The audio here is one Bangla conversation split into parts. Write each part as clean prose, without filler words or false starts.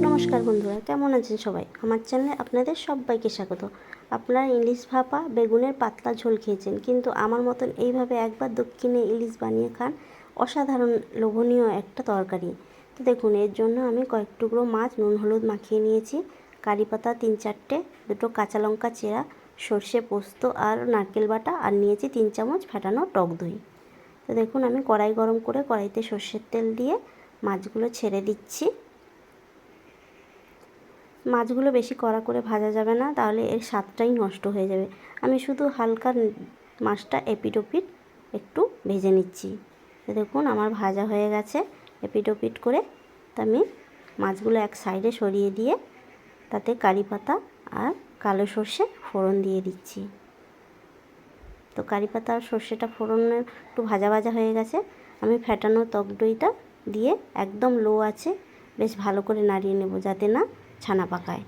নমস্কার বন্ধুরা, কেমন আছেন সবাই? আমার চ্যানেলে আপনাদের সবাইকে স্বাগত। আপনারা ইলিশ ভাপা বেগুনের পাতলা ঝোল খেয়েছেন, কিন্তু আমার মতন এইভাবে একবার দক্ষিণে ইলিশ বানিয়ে খান। অসাধারণ লোভনীয় একটা তরকারি। তো দেখুন, এর জন্য আমি কয়েক টুকরো মাছ নুন হলুদ মাখিয়ে নিয়েছি, কারি পাতা 3-4টে, দুটো কাঁচা লঙ্কা চেরা, সর্ষে পোস্ত আর নারকেল বাটা, আর নিয়েছি 3 চামচ ফেটানো টক দই। তো দেখুন, আমি কড়াই গরম করে কড়াইতে সর্ষের তেল দিয়ে মাছগুলো ছেড়ে দিচ্ছি। মাছগুলো বেশি কড়া করে ভাজা যাবে না, তাহলে এর স্বাদটাই নষ্ট হয়ে যাবে। আমি শুধু হালকা মাছটা এপিট ওপিট একটু ভেজে নিচ্ছি। দেখুন, আমার ভাজা হয়ে গেছে এপিট ওপিট করে। তো আমি মাছগুলো এক সাইডে সরিয়ে দিয়ে তাতে কারি পাতা আর কালো সর্ষে ফোড়ন দিয়ে দিচ্ছি। তো কারি পাতা আর সর্ষেটা ফোড়নে একটু ভাজা ভাজা হয়ে গেছে। আমি ফেটানো টক দইটা দিয়ে একদম লো আছে বেশ ভালো করে নাড়িয়ে নেব, যাতে না ছানা পাকায়।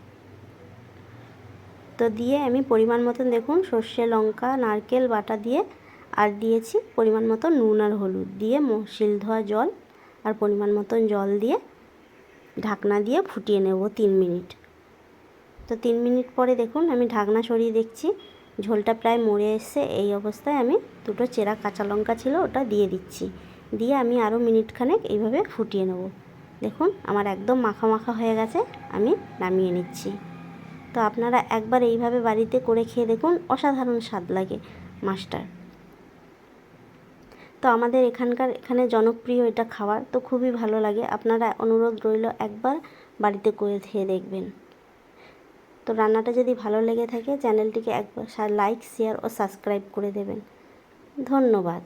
তো দিয়ে আমি পরিমাণ মতন, দেখুন, সর্ষে লঙ্কা নারকেল বাটা দিয়ে আর দিয়েছি পরিমাণ মতো নুন আর হলুদ দিয়ে শিল ধোয়া জল আর পরিমাণ মতন জল দিয়ে ঢাকনা দিয়ে ফুটিয়ে নেব 3 মিনিট। তো 3 মিনিট পরে দেখুন, আমি ঢাকনা সরিয়ে দেখছি ঝোলটা প্রায় মরে এসছে। এই অবস্থায় আমি দুটো চেরা কাঁচা লঙ্কা ছিল, ওটা দিয়ে দিচ্ছি। দিয়ে আমি আরও মিনিটখানেক এইভাবে ফুটিয়ে নেব। দেখুন, আমার একদম মাখা মাখা হয়ে গেছে, আমি নামিয়ে নিচ্ছি। তো আপনারা একবার এইভাবে বাড়িতে করে খেয়ে দেখুন, অসাধারণ স্বাদ লাগে মাছটার। তো আমাদের এখানে জনপ্রিয় এটা খাবার, তো খুবই ভালো লাগে। আপনারা অনুরোধ রইল একবার বাড়িতে করে খেয়ে দেখবেন। তো রান্নাটা যদি ভালো লেগে থাকে চ্যানেলটিকে একবার লাইক শেয়ার ও সাবস্ক্রাইব করে দেবেন। ধন্যবাদ।